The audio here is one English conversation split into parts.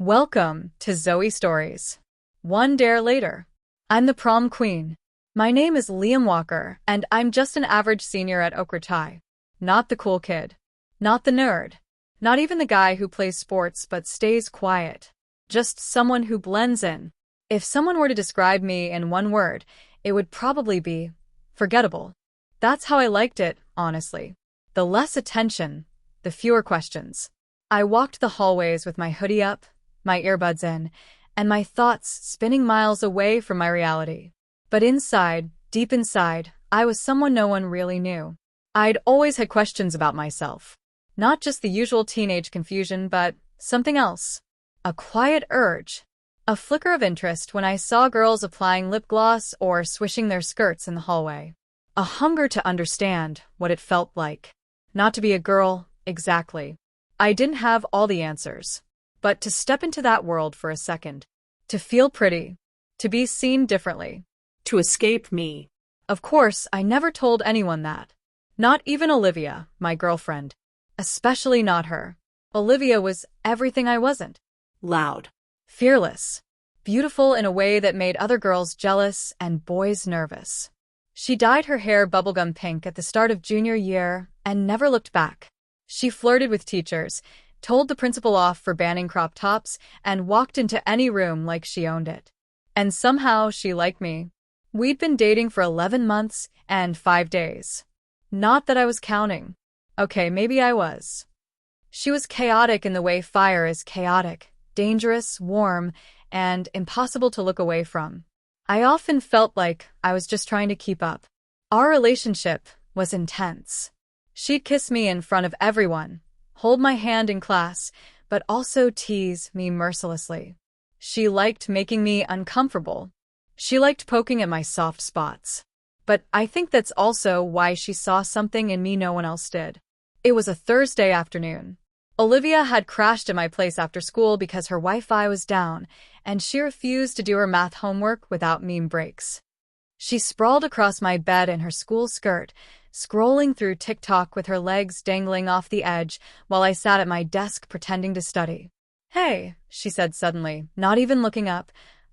Welcome to Zoe Stories. One dare later. I'm the prom queen. My name is Liam Walker, and I'm just an average senior at Okritai. Not the cool kid. Not the nerd. Not even the guy who plays sports but stays quiet. Just someone who blends in. If someone were to describe me in one word, it would probably be forgettable. That's how I liked it, honestly. The less attention, the fewer questions. I walked the hallways with my hoodie up, my earbuds in, and my thoughts spinning miles away from my reality. But inside, deep inside, I was someone no one really knew. I'd always had questions about myself. Not just the usual teenage confusion, but something else. A quiet urge. A flicker of interest when I saw girls applying lip gloss or swishing their skirts in the hallway. A hunger to understand what it felt like. Not to be a girl, exactly. I didn't have all the answers. But to step into that world for a second. To feel pretty. To be seen differently. To escape me. Of course, I never told anyone that. Not even Olivia, my girlfriend. Especially not her. Olivia was everything I wasn't. Loud. Fearless. Beautiful in a way that made other girls jealous and boys nervous. She dyed her hair bubblegum pink at the start of junior year and never looked back. She flirted with teachers, told the principal off for banning crop tops, and walked into any room like she owned it. And somehow she liked me. We'd been dating for 11 months and 5 days. Not that I was counting. Okay, maybe I was. She was chaotic in the way fire is chaotic, dangerous, warm, and impossible to look away from. I often felt like I was just trying to keep up. Our relationship was intense. She'd kiss me in front of everyone, hold my hand in class, but also tease me mercilessly. She liked making me uncomfortable. She liked poking at my soft spots. But I think that's also why she saw something in me no one else did. It was a Thursday afternoon. Olivia had crashed at my place after school because her Wi-Fi was down, and she refused to do her math homework without meme breaks. She sprawled across my bed in her school skirt, scrolling through TikTok with her legs dangling off the edge while I sat at my desk pretending to study. "Hey," she said suddenly, not even looking up,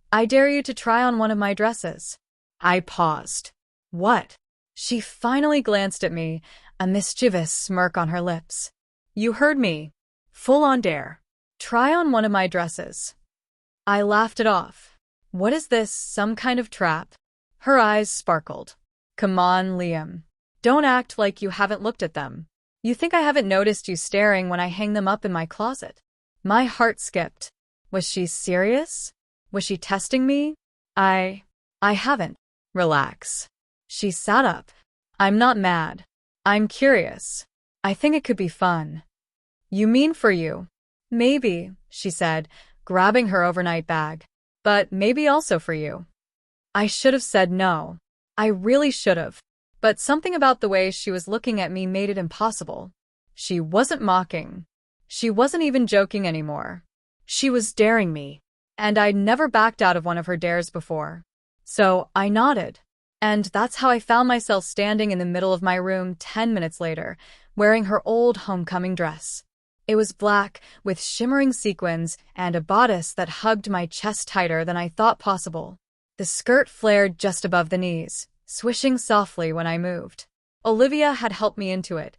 "I dare you to try on one of my dresses." I paused. "What?" She finally glanced at me, a mischievous smirk on her lips. "You heard me. Full-on dare. Try on one of my dresses." I laughed it off. What is this, some kind of trap? Her eyes sparkled. "Come on, Liam. Don't act like you haven't looked at them. You think I haven't noticed you staring when I hang them up in my closet?" My heart skipped. Was she serious? Was she testing me? I haven't. Relax. She sat up. "I'm not mad. I'm curious. I think it could be fun." "You mean for you?" "Maybe," she said, grabbing her overnight bag. "But maybe also for you." I should have said no. I really should have. But something about the way she was looking at me made it impossible. She wasn't mocking. She wasn't even joking anymore. She was daring me. And I'd never backed out of one of her dares before. So I nodded. And that's how I found myself standing in the middle of my room 10 minutes later, wearing her old homecoming dress. It was black, with shimmering sequins and a bodice that hugged my chest tighter than I thought possible. The skirt flared just above the knees, swishing softly when I moved. Olivia had helped me into it,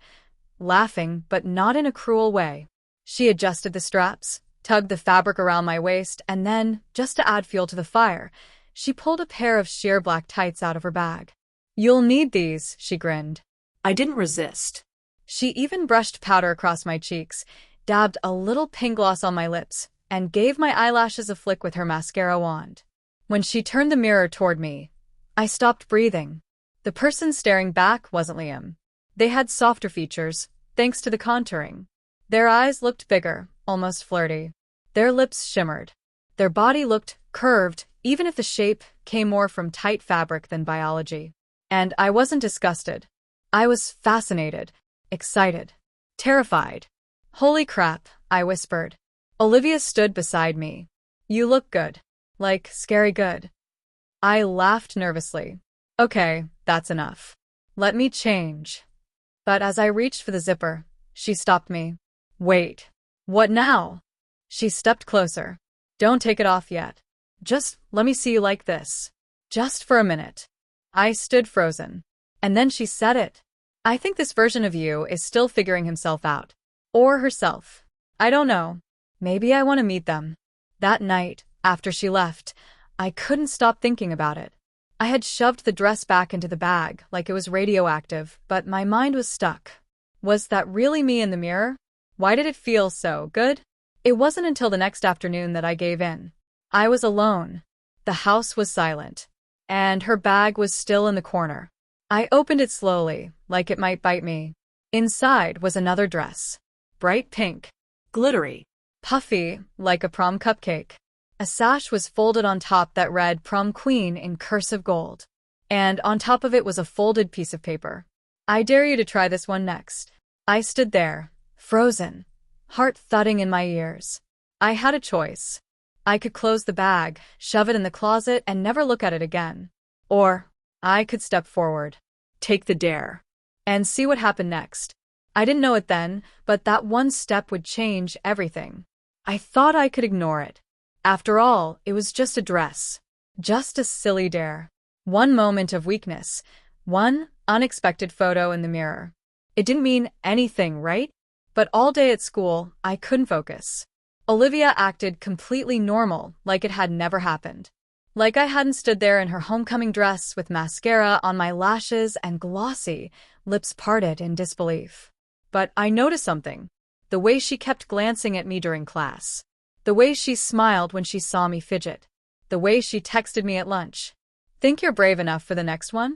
laughing but not in a cruel way. She adjusted the straps, tugged the fabric around my waist, and then, just to add fuel to the fire, she pulled a pair of sheer black tights out of her bag. "You'll need these," she grinned. I didn't resist. She even brushed powder across my cheeks, dabbed a little pink gloss on my lips, and gave my eyelashes a flick with her mascara wand. When she turned the mirror toward me, I stopped breathing. The person staring back wasn't Liam. They had softer features, thanks to the contouring. Their eyes looked bigger, almost flirty. Their lips shimmered. Their body looked curved, even if the shape came more from tight fabric than biology. And I wasn't disgusted. I was fascinated, excited, terrified. "Holy crap," I whispered. Olivia stood beside me. "You look good. Like, scary good." I laughed nervously. "Okay, that's enough. Let me change." But as I reached for the zipper, she stopped me. "Wait. What now?" She stepped closer. Don't take it off yet. Just let me see you like this. Just for a minute. I stood frozen. And then she said it. I think this version of you is still figuring himself out. Or herself. I don't know. Maybe I want to meet them. That night, after she left, I couldn't stop thinking about it. I had shoved the dress back into the bag like it was radioactive, but my mind was stuck. Was that really me in the mirror? Why did it feel so good? It wasn't until the next afternoon that I gave in. I was alone. The house was silent. And her bag was still in the corner. I opened it slowly, like it might bite me. Inside was another dress. Bright pink. Glittery. Puffy, like a prom cupcake. A sash was folded on top that read Prom Queen in cursive gold. And on top of it was a folded piece of paper. I dare you to try this one next. I stood there, frozen, heart thudding in my ears. I had a choice. I could close the bag, shove it in the closet, and never look at it again. Or I could step forward, take the dare, and see what happened next. I didn't know it then, but that one step would change everything. I thought I could ignore it. After all, it was just a dress. Just a silly dare. One moment of weakness. One unexpected photo in the mirror. It didn't mean anything, right? But all day at school, I couldn't focus. Olivia acted completely normal, like it had never happened. Like I hadn't stood there in her homecoming dress with mascara on my lashes and glossy, lips parted in disbelief. But I noticed something. The way she kept glancing at me during class. The way she smiled when she saw me fidget. The way she texted me at lunch. Think you're brave enough for the next one?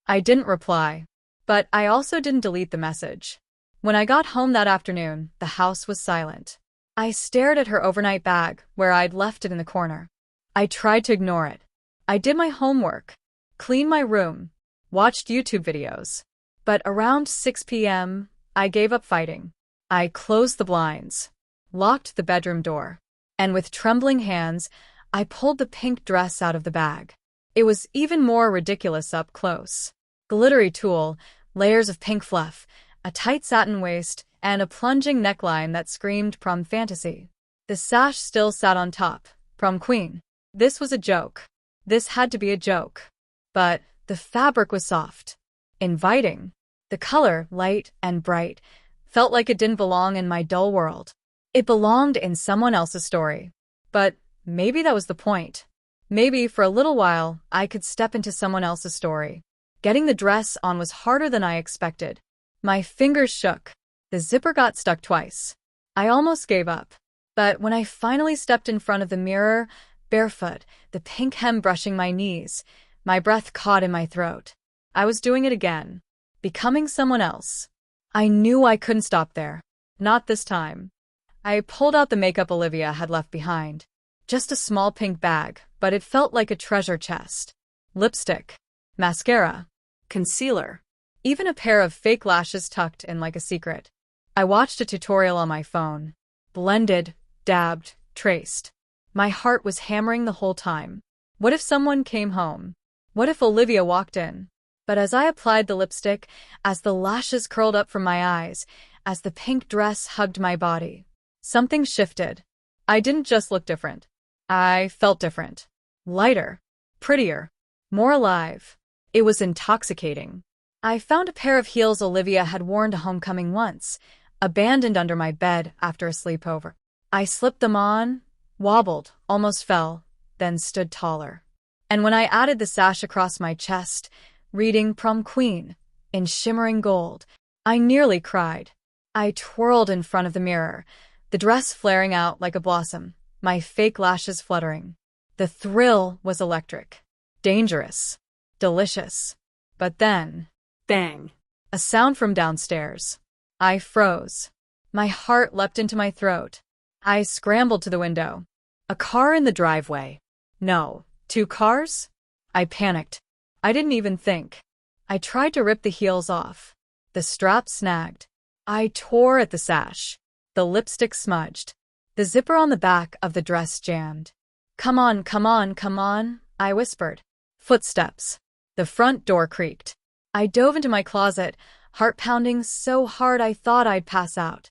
I didn't reply. But I also didn't delete the message. When I got home that afternoon, the house was silent. I stared at her overnight bag, where I'd left it in the corner. I tried to ignore it. I did my homework, cleaned my room, watched YouTube videos. But around 6 p.m., I gave up fighting. I closed the blinds, locked the bedroom door, and with trembling hands, I pulled the pink dress out of the bag. It was even more ridiculous up close. Glittery tulle, layers of pink fluff, a tight satin waist, and a plunging neckline that screamed prom fantasy. The sash still sat on top. Prom Queen. This was a joke. This had to be a joke. But the fabric was soft, inviting. The color, light and bright, felt like it didn't belong in my dull world. It belonged in someone else's story. But maybe that was the point. Maybe for a little while, I could step into someone else's story. Getting the dress on was harder than I expected. My fingers shook. The zipper got stuck twice. I almost gave up. But when I finally stepped in front of the mirror, barefoot, the pink hem brushing my knees, my breath caught in my throat. I was doing it again. Becoming someone else. I knew I couldn't stop there. Not this time. I pulled out the makeup Olivia had left behind. Just a small pink bag, but it felt like a treasure chest. Lipstick. Mascara. Concealer. Even a pair of fake lashes tucked in like a secret. I watched a tutorial on my phone. Blended, dabbed, traced. My heart was hammering the whole time. What if someone came home? What if Olivia walked in? But as I applied the lipstick, as the lashes curled up from my eyes, as the pink dress hugged my body, something shifted. I didn't just look different. I felt different. Lighter. Prettier. More alive. It was intoxicating. I found a pair of heels Olivia had worn to homecoming once, abandoned under my bed after a sleepover. I slipped them on, wobbled, almost fell, then stood taller. And when I added the sash across my chest, reading Prom Queen in shimmering gold, I nearly cried. I twirled in front of the mirror, the dress flaring out like a blossom, my fake lashes fluttering. The thrill was electric, dangerous, delicious. But then, bang! A sound from downstairs. I froze. My heart leapt into my throat. I scrambled to the window. A car in the driveway. No, 2 cars? I panicked. I didn't even think. I tried to rip the heels off. The strap snagged. I tore at the sash. The lipstick smudged. The zipper on the back of the dress jammed. Come on, come on, come on, I whispered. Footsteps. The front door creaked. I dove into my closet, heart pounding so hard I thought I'd pass out.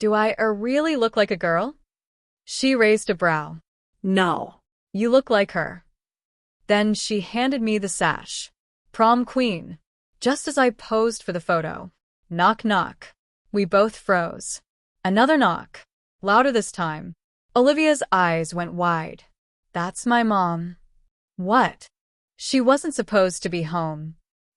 Do I really look like a girl? She raised a brow. No. You look like her. Then she handed me the sash. Prom Queen. Just as I posed for the photo. Knock knock. We both froze. Another knock. Louder this time. Olivia's eyes went wide. That's my mom. What? She wasn't supposed to be home.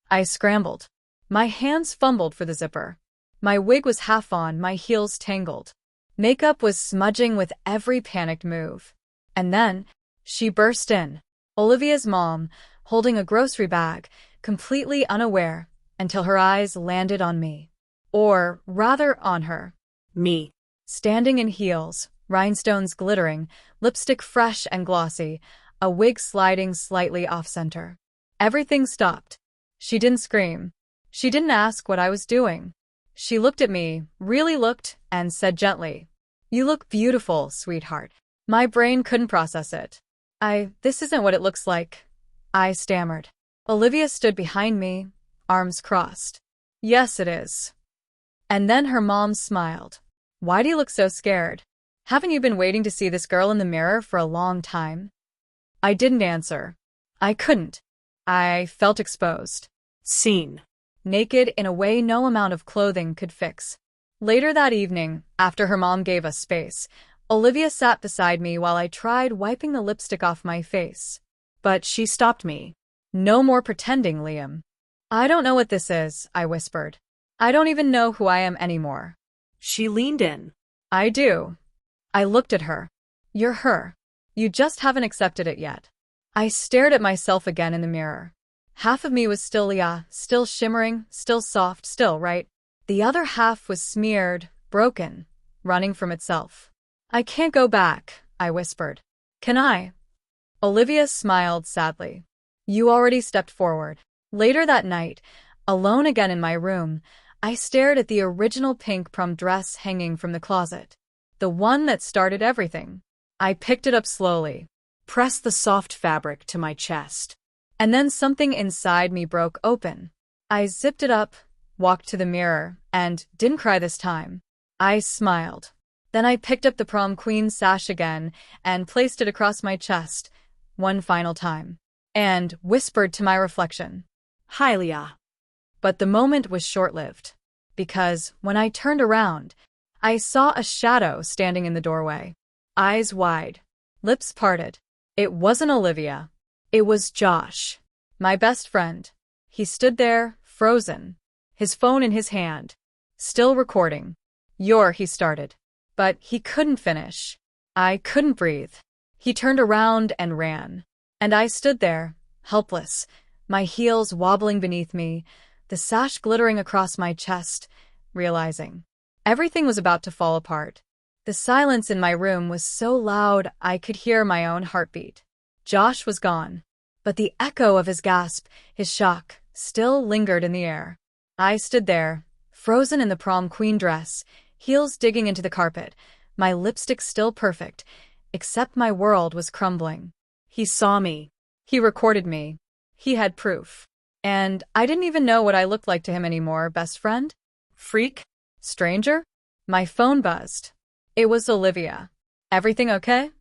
I scrambled. My hands fumbled for the zipper. My wig was half on, my heels tangled. Makeup was smudging with every panicked move. And then, she burst in. Olivia's mom, holding a grocery bag, completely unaware, until her eyes landed on me. Or, rather, on her. Me. Standing in heels, rhinestones glittering, lipstick fresh and glossy, a wig sliding slightly off-center. Everything stopped. She didn't scream. She didn't ask what I was doing. She looked at me, really looked, and said gently, "You look beautiful, sweetheart." My brain couldn't process it. This isn't what it looks like. I stammered. Olivia stood behind me, arms crossed. Yes, it is. And then her mom smiled. Why do you look so scared? Haven't you been waiting to see this girl in the mirror for a long time? I didn't answer. I couldn't. I felt exposed. Seen. Naked in a way no amount of clothing could fix. Later that evening, after her mom gave us space, Olivia sat beside me while I tried wiping the lipstick off my face. But she stopped me. No more pretending, Liam. I don't know what this is, I whispered. I don't even know who I am anymore. She leaned in. I do. I looked at her. You're her. You just haven't accepted it yet. I stared at myself again in the mirror. Half of me was still Leah, still shimmering, still soft, still right. The other half was smeared, broken, running from itself. I can't go back, I whispered. Can I? Olivia smiled sadly. You already stepped forward. Later that night, alone again in my room, I stared at the original pink prom dress hanging from the closet. The one that started everything. I picked it up slowly, pressed the soft fabric to my chest. And then something inside me broke open. I zipped it up, walked to the mirror, and didn't cry this time. I smiled. Then I picked up the Prom Queen sash again and placed it across my chest, one final time, and whispered to my reflection, "Hi, Leah." But the moment was short-lived, because when I turned around, I saw a shadow standing in the doorway. Eyes wide, lips parted. It wasn't Olivia. It was Josh, my best friend. He stood there, frozen, his phone in his hand, still recording. He started. But he couldn't finish. I couldn't breathe. He turned around and ran. And I stood there, helpless, my heels wobbling beneath me, the sash glittering across my chest, realizing everything was about to fall apart. The silence in my room was so loud I could hear my own heartbeat. Josh was gone, but the echo of his gasp, his shock, still lingered in the air. I stood there, frozen in the prom queen dress, heels digging into the carpet, my lipstick still perfect, except my world was crumbling. He saw me. He recorded me. He had proof. And I didn't even know what I looked like to him anymore, best friend? Freak? Stranger? My phone buzzed. It was Olivia. Everything okay?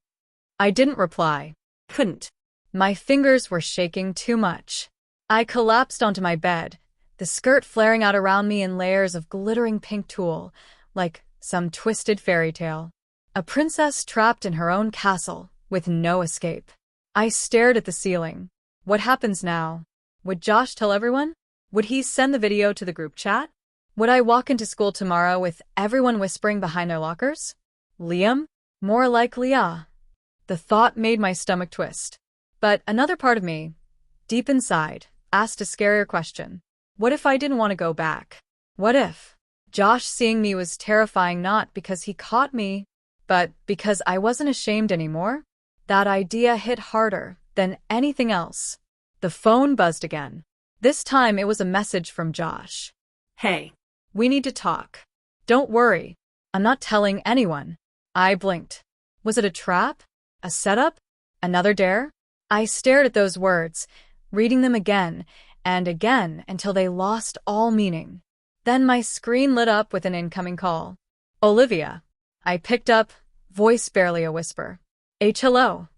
I didn't reply. Couldn't. My fingers were shaking too much. I collapsed onto my bed, the skirt flaring out around me in layers of glittering pink tulle, like some twisted fairy tale. A princess trapped in her own castle, with no escape. I stared at the ceiling. What happens now? Would Josh tell everyone? Would he send the video to the group chat? Would I walk into school tomorrow with everyone whispering behind their lockers? Liam? More like Leah. The thought made my stomach twist. But another part of me, deep inside, asked a scarier question. What if I didn't want to go back? What if Josh seeing me was terrifying, not because he caught me, but because I wasn't ashamed anymore? That idea hit harder than anything else. The phone buzzed again. This time it was a message from Josh. Hey, we need to talk. Don't worry. I'm not telling anyone. I blinked. Was it a trap? A setup? Another dare? I stared at those words, reading them again and again until they lost all meaning. Then my screen lit up with an incoming call. Olivia. I picked up, voice barely a whisper. Hello.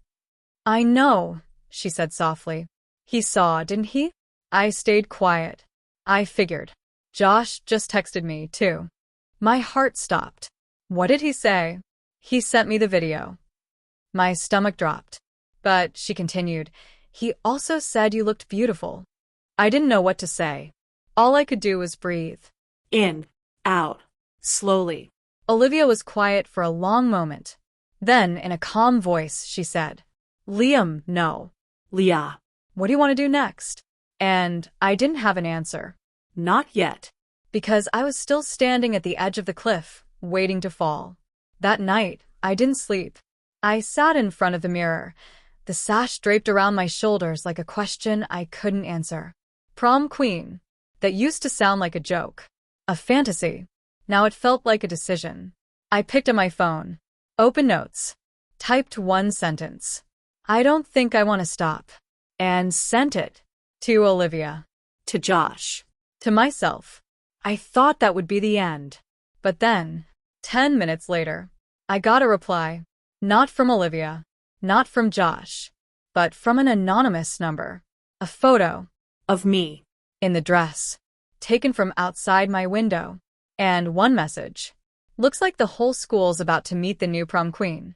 I know, she said softly. He saw, didn't he? I stayed quiet. I figured. Josh just texted me, too. My heart stopped. What did he say? He sent me the video. My stomach dropped. But, she continued, he also said you looked beautiful. I didn't know what to say. All I could do was breathe. In, out, slowly. Olivia was quiet for a long moment. Then, in a calm voice, she said, Liam, no. Leah. What do you want to do next? And I didn't have an answer. Not yet. Because I was still standing at the edge of the cliff, waiting to fall. That night, I didn't sleep. I sat in front of the mirror, the sash draped around my shoulders like a question I couldn't answer. Prom Queen. That used to sound like a joke. A fantasy. Now it felt like a decision. I picked up my phone. Open notes. Typed one sentence. I don't think I want to stop. And sent it. To Olivia. To Josh. To myself. I thought that would be the end. But then, 10 minutes later, I got a reply. Not from Olivia. Not from Josh. But from an anonymous number. A photo. Of me. In the dress. Taken from outside my window. And one message. Looks like the whole school's about to meet the new prom queen.